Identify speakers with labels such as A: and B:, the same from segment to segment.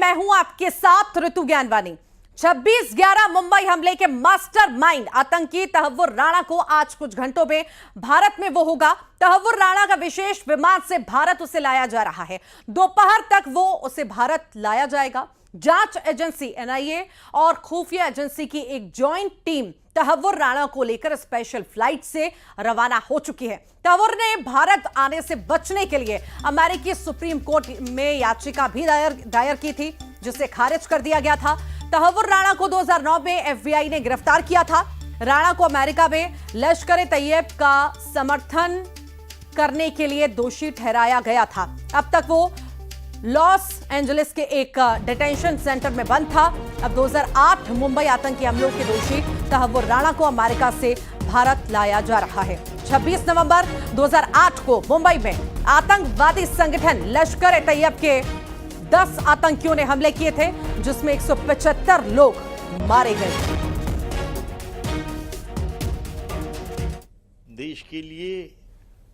A: मैं हूं आपके साथ ऋतु ज्ञानवानी। 26/11 मुंबई हमले के मास्टरमाइंड आतंकी तहव्वुर राणा को आज कुछ घंटों में भारत में वो होगा। तहव्वुर राणा का विशेष विमान से भारत उसे लाया जा रहा है। दोपहर तक वो उसे भारत लाया जाएगा। जांच एजेंसी एनआईए और खुफिया एजेंसी की एक जॉइंट टीम तहव्वुर राणा को लेकर स्पेशल फ्लाइट से रवाना हो चुकी है। तहव्वुर ने भारत आने से बचने के लिए अमेरिकी सुप्रीम कोर्ट में याचिका भी दायर की थी, जिसे खारिज कर दिया गया था। तहव्वुर राणा को 2009 में एफबीआई ने गिरफ्तार किया था। राणा को अमेरिका में लश्कर तैयब का समर्थन करने के लिए दोषी ठहराया गया था। अब तक वो लॉस एंजलिस के एक डिटेंशन सेंटर में बंद था। अब 2008 मुंबई आतंकी हमलों के दोषी तहव्वुर राणा को अमेरिका से भारत लाया जा रहा है। 26 नवंबर 2008 को मुंबई में आतंकवादी संगठन लश्कर तैयब के 10 आतंकियों ने हमले किए थे, जिसमें 175 लोग मारे गए।
B: देश के लिए,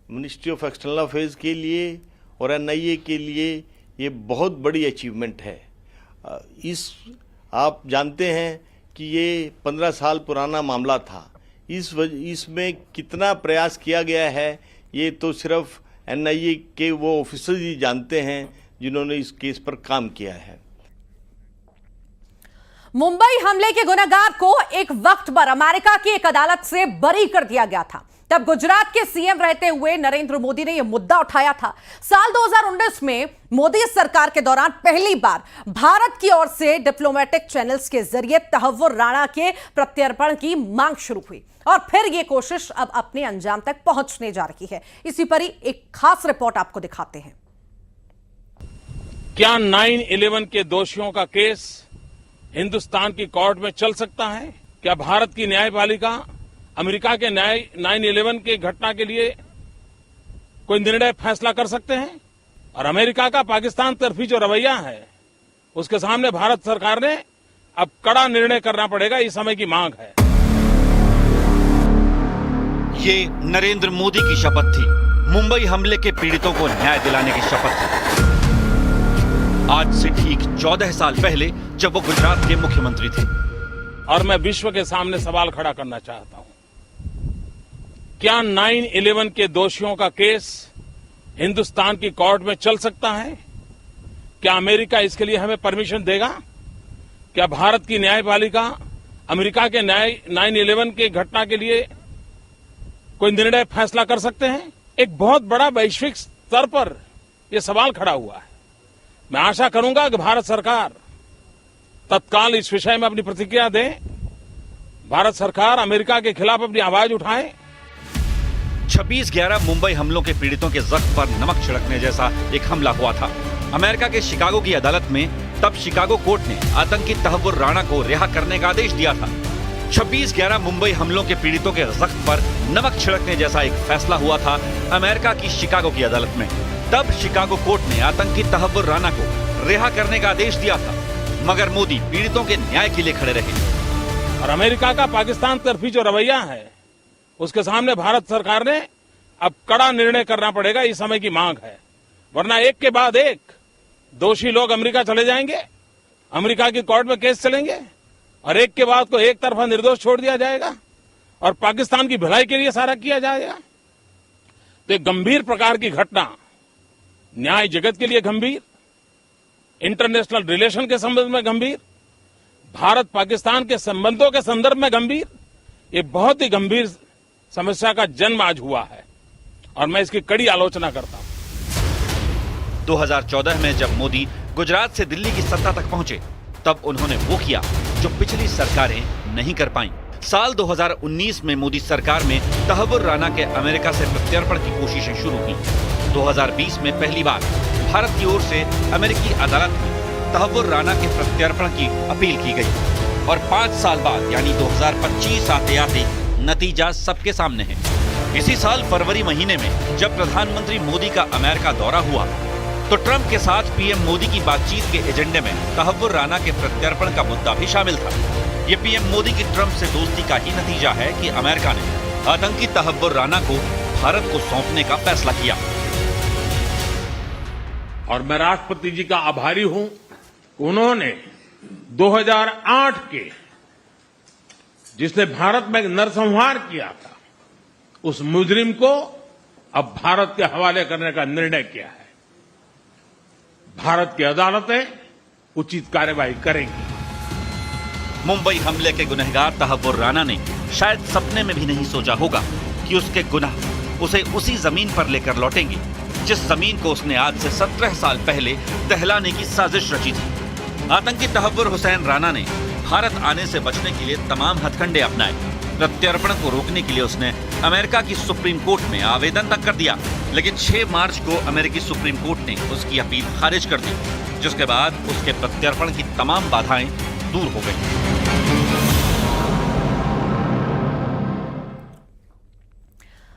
B: मिनिस्ट्री ऑफ एक्सटर्नल अफेयर्स के लिए और एनआईए के लिए ये बहुत बड़ी अचीवमेंट है। आप जानते हैं कि ये 15 साल पुराना मामला था। इसमें कितना प्रयास किया गया है ये तो सिर्फ एनआईए के वो ऑफिसर ही जानते हैं जिन्होंने इस केस पर काम किया है।
A: मुंबई हमले के गुनहगार को एक वक्त पर अमेरिका की एक अदालत से बरी कर दिया गया था। तब गुजरात के सीएम रहते हुए नरेंद्र मोदी ने यह मुद्दा उठाया था। साल 2019 में मोदी सरकार के दौरान पहली बार भारत की ओर से डिप्लोमेटिक चैनल्स के जरिए तहव्वुर राणा के प्रत्यर्पण की मांग शुरू हुई और फिर यह कोशिश अब अपने अंजाम तक पहुंचने जा रही है। इसी पर ही एक खास रिपोर्ट आपको दिखाते हैं।
C: क्या 9/11 के दोषियों का केस हिंदुस्तान की कोर्ट में चल सकता है? क्या भारत की न्यायपालिका अमेरिका के 9/11 के घटना के लिए कोई निर्णय फैसला कर सकते हैं? और अमेरिका का पाकिस्तान तरफी जो रवैया है, उसके सामने भारत सरकार ने अब कड़ा निर्णय करना पड़ेगा, इस समय की मांग है।
D: ये नरेंद्र मोदी की शपथ थी। मुंबई हमले के पीड़ितों को न्याय दिलाने की शपथ थी। आज से ठीक 14 साल पहले जब वो गुजरात के मुख्यमंत्री थे।
C: और मैं विश्व के सामने सवाल खड़ा करना चाहता हूं, क्या 9/11 के दोषियों का केस हिंदुस्तान की कोर्ट में चल सकता है? क्या अमेरिका इसके लिए हमें परमिशन देगा? क्या भारत की न्यायपालिका अमेरिका के 9/11 के घटना के लिए कोई निर्णय फैसला कर सकते हैं? एक बहुत बड़ा वैश्विक स्तर पर यह सवाल खड़ा हुआ है। मैं आशा करूंगा कि भारत सरकार तत्काल इस विषय में अपनी प्रतिक्रिया दे। भारत सरकार अमेरिका के खिलाफ अपनी आवाज उठाए।
D: 26/11 मुंबई हमलों के पीड़ितों के जख्म पर नमक छिड़कने जैसा एक हमला हुआ था। अमेरिका के शिकागो की अदालत में तब शिकागो कोर्ट ने आतंकी तहव्वुर राणा को रिहा करने का आदेश दिया था। 26/11 मुंबई हमलों के पीड़ितों के जख्म पर नमक छिड़कने जैसा एक फैसला हुआ था अमेरिका की शिकागो की अदालत में। तब शिकागो कोर्ट ने आतंकी तहव्वुर राणा को रिहा करने का आदेश दिया था, मगर मोदी पीड़ितों के न्याय के लिए खड़े रहे।
C: और अमेरिका का पाकिस्तान तरफी जो रवैया है, उसके सामने भारत सरकार ने अब कड़ा निर्णय करना पड़ेगा, इस समय की मांग है। वरना एक के बाद एक दोषी लोग अमेरिका चले जाएंगे, अमेरिका की कोर्ट में केस चलेंगे और एक के बाद को एक तरफा निर्दोष छोड़ दिया जाएगा और पाकिस्तान की भलाई के लिए सारा किया जाएगा। तो एक गंभीर प्रकार की घटना, न्याय जगत के लिए गंभीर, इंटरनेशनल रिलेशन के संबंध में गंभीर, भारत पाकिस्तान के संबंधों के संदर्भ में गंभीर, ये बहुत ही गंभीर समस्या का जन्म आज हुआ है और मैं इसकी कड़ी आलोचना करता हूं।
D: 2014 में जब मोदी गुजरात से दिल्ली की सत्ता तक पहुंचे, तब उन्होंने वो किया जो पिछली सरकारें नहीं कर पाईं। साल 2019 में मोदी सरकार में तहव्वुर राणा के अमेरिका से प्रत्यर्पण की कोशिशें शुरू की। 2020 में पहली बार भारत की ओर से अमेरिकी अदालत में तहव्वुर राणा के प्रत्यर्पण की अपील की गई और 5 साल बाद यानी 2025 आते आते नतीजा सबके सामने है। इसी साल फरवरी महीने में जब प्रधानमंत्री मोदी का अमेरिका दौरा हुआ, तो ट्रंप के साथ पीएम मोदी की बातचीत के एजेंडे में तहव्वुर राणा के प्रत्यर्पण का मुद्दा भी शामिल था। ये पीएम मोदी की ट्रंप से दोस्ती का ही नतीजा है कि अमेरिका ने आतंकी तहव्वुर राणा को भारत को सौंपने का फैसला किया।
C: और मैं राष्ट्रपति जी का आभारी हूं उन्होंने 2008 के जिसने भारत में नरसंहार किया था, उस मुजरिम को अब भारत के हवाले करने का निर्णय किया है। भारत की अदालतें उचित कार्यवाही करेंगी।
D: मुंबई हमले के गुनहगार तहव्वुर राणा ने शायद सपने में भी नहीं सोचा होगा कि उसके गुनाह उसे उसी जमीन पर लेकर लौटेंगे जिस जमीन को उसने आज से 17 साल पहले दहलाने की साजिश रची थी। आतंकी तहव्वुर हुसैन राणा ने भारत आने से बचने के लिए तमाम हथकंडे अपनाए। प्रत्यर्पण को रोकने के लिए उसने अमेरिका की सुप्रीम कोर्ट में आवेदन तक कर दिया, लेकिन 6 मार्च को अमेरिकी सुप्रीम कोर्ट ने उसकी अपील खारिज कर दी, जिसके बाद उसके प्रत्यर्पण की तमाम बाधाएं दूर हो गई।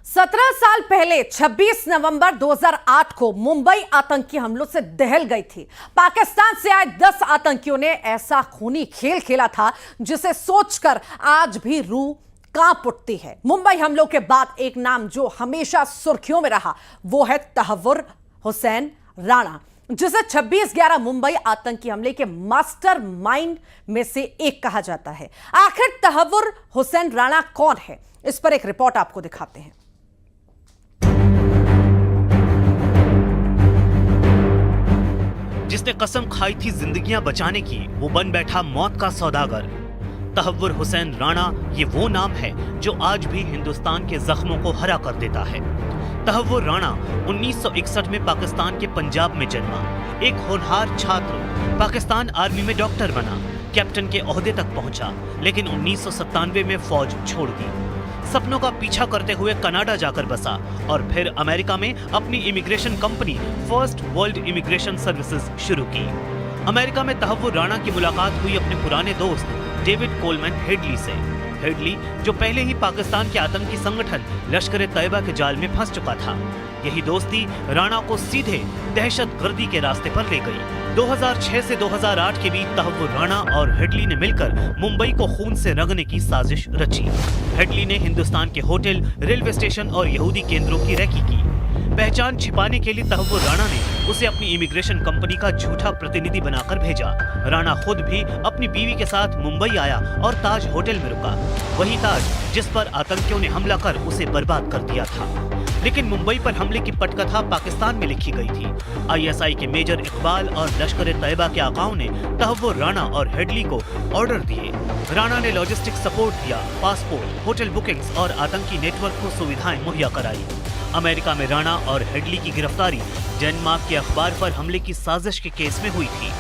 A: 17 साल पहले 26 नवंबर 2008 को मुंबई आतंकी हमलों से दहल गई थी। पाकिस्तान से आए 10 आतंकियों ने ऐसा खूनी खेल खेला था जिसे सोचकर आज भी रूह कांप उठती है। मुंबई हमलों के बाद एक नाम जो हमेशा सुर्खियों में रहा वो है तहव्वुर हुसैन राणा, जिसे 26/11 मुंबई आतंकी हमले के मास्टरमाइंड में से एक कहा जाता है। आखिर तहव्वुर हुसैन राणा कौन है, इस पर एक रिपोर्ट आपको दिखाते हैं।
E: जिसने कसम खाई थी जिंदगियां बचाने की, वो बन बैठा मौत का सौदागर। तहव्वुर हुसैन राणा ये वो नाम है जो आज भी हिंदुस्तान के जख्मों को हरा कर देता है। तहव्वुर राणा 1961 में पाकिस्तान के पंजाब में जन्मा। एक होनहार छात्र, पाकिस्तान आर्मी में डॉक्टर बना, कैप्टन के ओहदे तक पहुंचा, लेकिन 1997 में फौज छोड़ दी। सपनों का पीछा करते हुए कनाडा जाकर बसा और फिर अमेरिका में अपनी immigration company first world immigration services शुरू की। अमेरिका में तहव्वुर राणा की मुलाकात हुई अपने पुराने दोस्त डेविड कोलमैन हेडली से। हेडली जो पहले ही पाकिस्तान के आतंकी संगठन लश्कर तैयबा के जाल में फंस चुका था। यही दोस्ती राणा को सीधे दहशतगर्दी के रास्ते पर ले गई। 2006 से 2008 के बीच तहव्वुर राणा और हेडली ने मिलकर मुंबई को खून से रंगने की साजिश रची। हेडली ने हिंदुस्तान के होटल, रेलवे स्टेशन और यहूदी केंद्रों की रैकी की। पहचान छिपाने के लिए तहव्वुर राणा ने उसे अपनी इमिग्रेशन कंपनी का झूठा प्रतिनिधि बनाकर भेजा। राणा खुद भी अपनी बीवी के साथ मुंबई आया और ताज होटल में रुका, वही ताज जिस पर आतंकियों ने हमला कर उसे बर्बाद कर दिया था। लेकिन मुंबई पर हमले की पटकथा पाकिस्तान में लिखी गई थी। आईएसआई के मेजर इकबाल और लश्कर तैयबा के आकाओं ने तहव्वुर राणा और हेडली को ऑर्डर दिए। राणा ने लॉजिस्टिक सपोर्ट दिया, पासपोर्ट, होटल बुकिंग्स और आतंकी नेटवर्क को सुविधाएं मुहैया कराई। अमेरिका में राणा और हेडली की गिरफ्तारी डेनमार्क के अखबार पर हमले की साजिश के केस में हुई थी।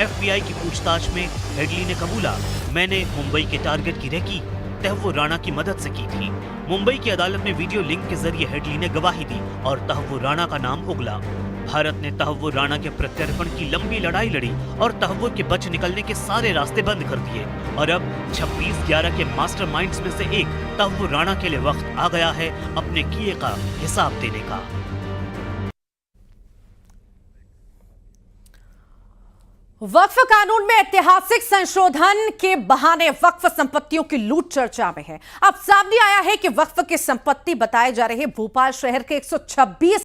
E: FBI की पूछताछ में हेडली ने कबूला, मैंने मुंबई के टारगेट की रेकी तहव्वुर राणा की मदद से की थी। मुंबई की अदालत में वीडियो लिंक के जरिए हेडली ने गवाही दी और तहव्वुर राणा का नाम उगला। भारत ने तहव्वुर राणा के प्रत्यर्पण की लंबी लड़ाई लड़ी और तहव्वुर के बच निकलने के सारे रास्ते बंद कर दिए। और अब 26/11 के मास्टरमाइंड्स में से एक तहव्वुर राणा के लिए वक्त आ गया है अपने किए का हिसाब देने का।
A: वक्फ कानून में ऐतिहासिक संशोधन के बहाने वक्फ संपत्तियों की लूट चर्चा में है। अब सामने आया है कि वक्फ की संपत्ति बताए जा रहे भोपाल शहर के 126